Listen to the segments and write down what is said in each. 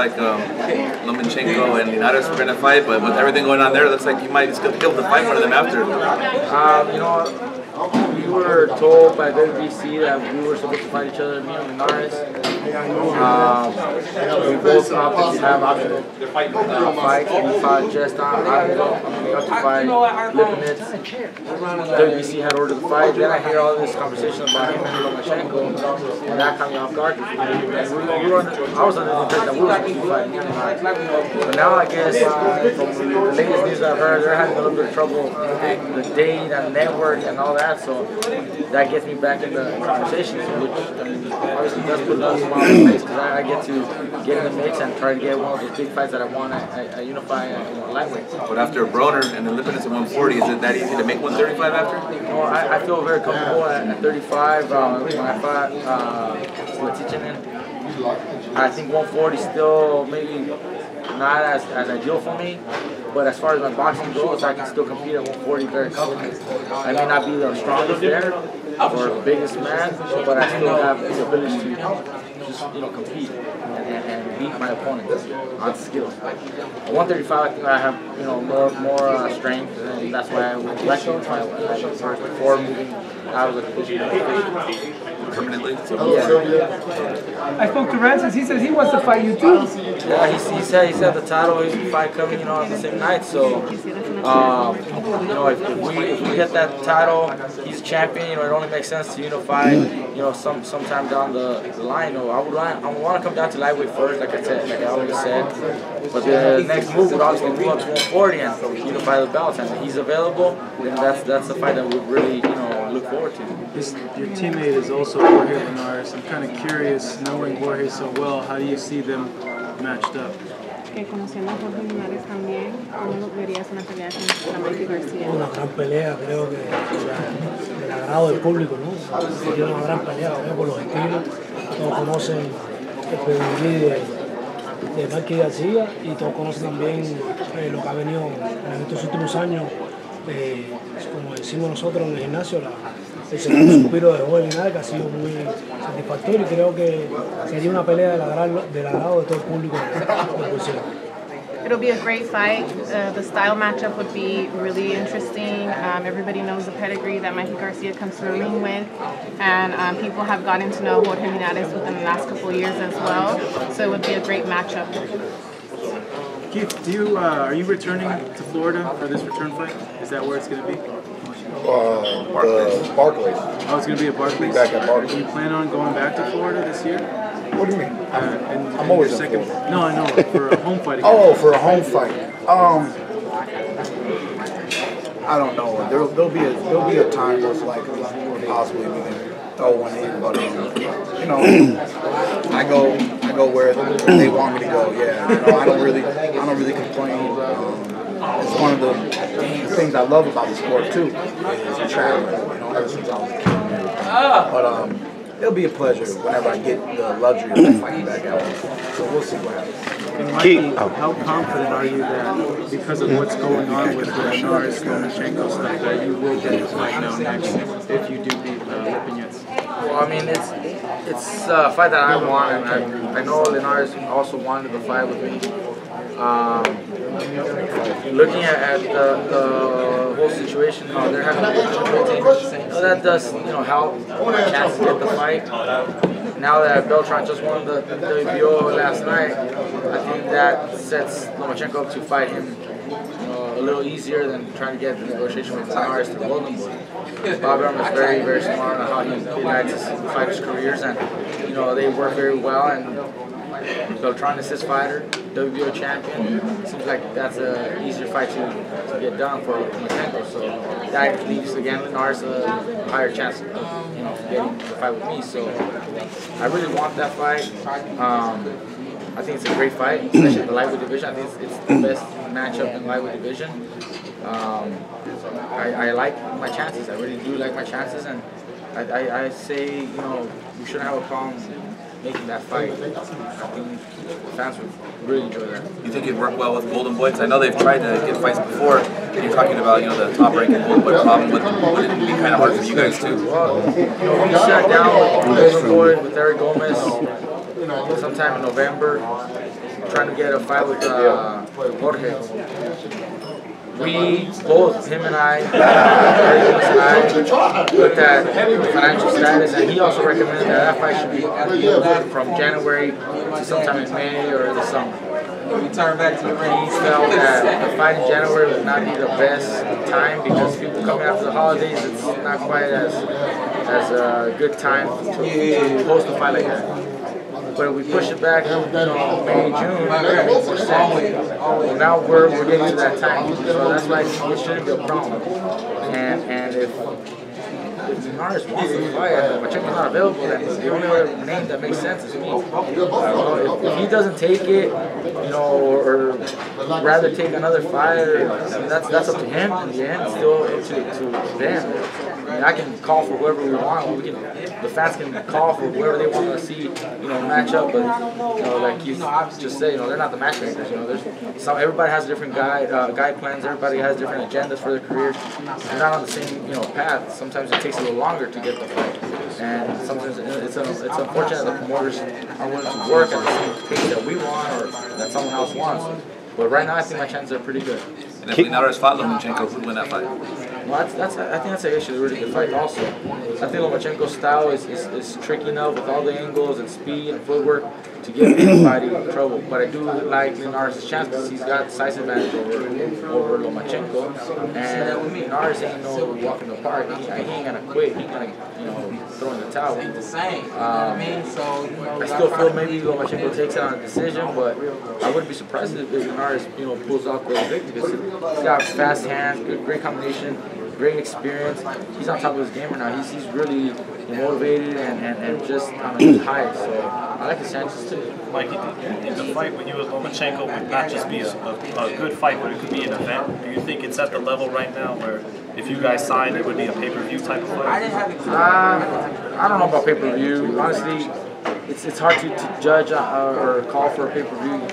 like Lomachenko and Linares were going to fight, but with everything going on there, it looks like you might still be able to fight one of them after. You know, we were told by WBC that we were supposed to fight each other, me and Linares. We both opted to have optional fights. We fought just on Ávila. We got to fight Lipinets. WBC had ordered the fight. Then I hear all this conversation about him and Lomachenko, and that caught me off guard. I was under the impression that we were supposed to fight. But now I guess from the latest news I've heard, they're having a little bit of trouble with the date and network and all that. So that gets me back in the conversation, which obviously does put a smile on my face because I get to get in the mix and try to get one of those big fights that I want at Unify and lightweight. But after Broner and the Lipinets at 140, is it that easy to make 135 after? No, I feel very comfortable at 35. When I fought Latichinen, I think 140 still maybe not as ideal for me. But as far as my boxing goes, I can still compete at 140 very comfortably. I may not be the strongest there or biggest man, but I still have the ability to just compete and beat my opponents on skills. At 135, I think I have more strength, and that's why I would like to fight first before moving out of the division. Permanently? I spoke to Rances. He says he wants to fight you too. Yeah, he said the title is fight coming, on the same night. So, if we get that title, he's champion. It only makes sense to unify. Sometime down the line. I would want to come down to lightweight first, like I always said. But the next move would obviously move up to 140 and unify the belts. And if he's available, then that's the fight that we really look forward to. Your teammate is also Jorge Linares. I'm kind of curious, knowing Jorge so well, how do you see them matched up? Conociendo a Jorge Linares también, ¿cómo verías una pelea contra Mikey Garcia? Una gran pelea, creo que del agrado del público, ¿no? Sería una gran pelea, por los estilos. Todos conocen el pedigrí de Mikey Garcia y todos conocen también lo que ha venido en estos últimos años, como decimos nosotros en el gimnasio, el segundo suspiro de Jorge Linares, que ha sido muy satisfactorio, y creo que sería una pelea del agrado de todo el público de boxeo. It'll be a great fight. The style matchup would be really interesting. Everybody knows the pedigree that Mikey Garcia comes to the ring with, and people have gotten to know Jorge Linares within the last couple of years as well. So it would be a great matchup. Keith, are you returning to Florida for this return fight? Is that where it's going to be? Barclays. Oh, it's going to be at Barclays? Back at Barclays. Do you plan on going back to Florida this year? What do you mean? I'm always in Florida. No, I know, for a home fight again. Oh, for a home fight. I don't know. There'll be a time most likely possibly we can throw one in, but I go where they want me to go. Yeah, I don't really complain. It's one of the things I love about the sport too, is traveling. Ever since I was a kid. But it'll be a pleasure whenever I get the luxury of fighting back out. So we'll see what happens. And Mikey, how confident are you that because of what's going on with the Linares Lomachenko stuff that you will get this fight now next if you do beat Lipinets? Well, I mean, it's a fight that I want, and I know Linares also wanted the fight with me. Looking at the whole situation, they're having a difficulty. That does, help my chance to get the fight. Now that Beltran just won the WBO last night, I think that sets Lomachenko up to fight him a little easier than trying to get the negotiation with Linares through Golden Boy. Bob Arum is very, very smart on how he likes his fighters' careers, and they work very well. And Beltran is his fighter, WBO champion. Seems like that's an easier fight to get done for Lomachenko. So that leaves again Linares a higher chance of getting the fight with me. So I really want that fight. I think it's a great fight, especially in the lightweight division. I think it's the best matchup in the lightweight division. I like my chances. I really do like my chances, and I say we shouldn't have a problem making that fight. I think the fans would really enjoy that. You think it'd work well with Golden Boy? I know they've tried to get fights before, and you're talking about the top-ranking Golden Boy problem. Would it be kind of hard for you guys too? Well, we sat down with Golden Boy, with Eric Gomez, sometime in November. trying to get a fight with Jorge. We both, him and I, looked at financial status, and he also recommended that fight should be from January to sometime in May or the summer. We turned back to the ring. He felt that the fight in January would not be the best time because people coming after the holidays, it's not quite as a good time to host a fight like that. But if we push it back, May, June, that makes more sense. Well, now we're getting to that time, so that's why it shouldn't be a problem. And if Linares wants to fight and Machenko's not available, then the only other name that makes sense is me. If he doesn't take it, or rather take another fight, that's up to him in the end. It's still up to them. I can call for whoever we want. The fans can call for whoever they want to see, match up. But like you just say, they're not the matchmakers. Everybody has different guide plans. Everybody has different agendas for their careers. They're not on the same path. Sometimes it takes a little longer to get the fight, and sometimes it's unfortunate that the promoters are willing to work at the same pace that we want or that someone else wants. But right now, I think my chances are pretty good. And if Linares fought Lomachenko, who'd win that fight? Well, I think that's actually a really good fight also. I think Lomachenko's style is tricky enough with all the angles and speed and footwork to give anybody trouble. But I do like Linares' chance because he's got size advantage over Lomachenko. And Linares ain't no walk in the park. He ain't gonna quit. He ain't gonna throw in the towel. I still feel maybe Lomachenko takes it on a decision, but I wouldn't be surprised if Linares pulls off the victory because he's got fast hands, great combination, great experience. He's on top of his game right now. He's really motivated and just on a good high. So I like his chances too. Mikey, in the fight with you with Lomachenko would not just be a good fight, but it could be an event. Do you think it's at the level right now where if you guys signed, it would be a pay-per-view type of fight? I don't know about pay-per-view. Honestly, it's hard to judge or call for a pay-per-view.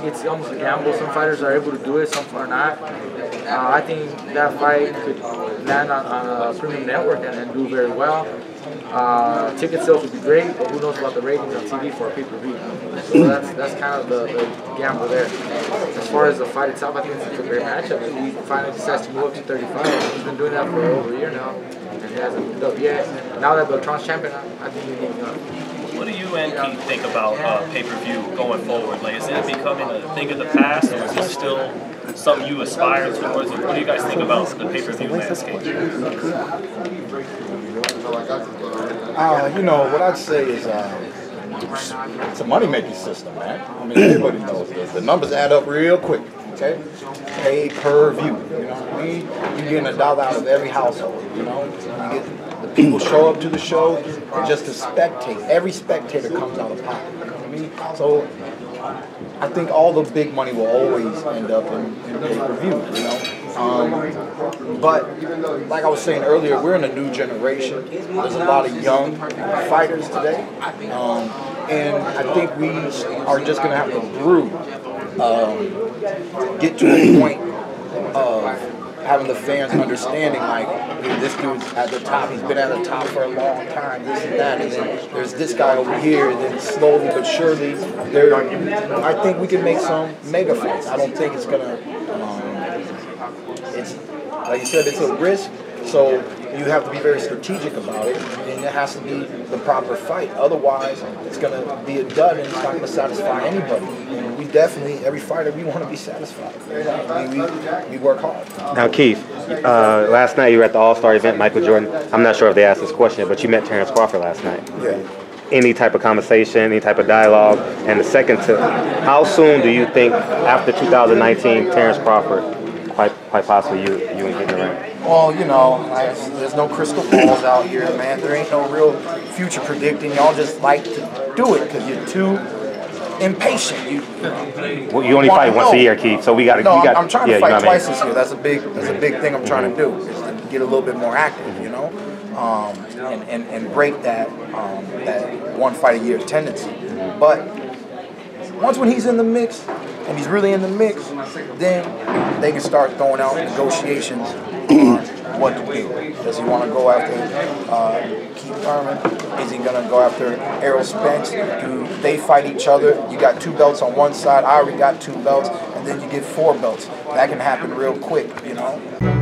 It's almost a gamble. Some fighters are able to do it, some are not. I think that fight could land on a premium network and do very well. Ticket sales would be great, but who knows about the ratings on TV for a pay-per-view. So that's kind of the gamble there. As far as the fight itself, I think it's a great matchup. He finally decides to move up to 35. He's been doing that for over a year now, and he hasn't moved up yet. Now that Beltran's champion, I think he's moving up. What do you and Keith think about pay-per-view going forward? Like, is it becoming a thing of the past, or is it still something you aspire towards? What do you guys think about the pay-per-view landscape? What I'd say is it's a money-making system, man. I mean, everybody knows this. The numbers add up real quick, okay? Pay-per-view, you're getting $1 out of every household, You get the people show up to the show just to spectate. Every spectator comes out of pocket, you know what I mean? So I think all the big money will always end up in pay-per-view, But like I was saying earlier, we're in a new generation. There's a lot of young fighters today. And I think we are just going to have to get to a point of having the fans understanding, like, hey, this dude's at the top, he's been at the top for a long time, this and that, and then there's this guy over here, and then slowly but surely, I think we can make some mega fights. I don't think it's gonna, it's, like you said, it's a risk, so you have to be very strategic about it, and it has to be the proper fight. Otherwise, it's going to be a dud, and it's not going to satisfy anybody. And we definitely, every fighter, we want to be satisfied. I mean, we work hard. Now, Keith, last night you were at the All-Star event, Michael Jordan. I'm not sure if they asked this question, but you met Terrence Crawford last night. Yeah. Any type of conversation, any type of dialogue? And the second to, how soon do you think, after 2019, Terrence Crawford, quite possibly you and getting around? Well, there's no crystal balls out here, man. There ain't no real future predicting. Y'all just like to do it because you're too impatient. Well, you only fight once a year, Keith. So we got to. No, I'm trying to fight twice this year. That's a big thing I'm trying to do. Is to get a little bit more active, and break that one fight a year tendency. But when he's in the mix, and he's really in the mix, then they can start throwing out negotiations on what to do. Does he want to go after keep Thurman? Is he going to go after Errol Spence? Do they fight each other? You got 2 belts on one side. I already got 2 belts. And then you get 4 belts. That can happen real quick, you know.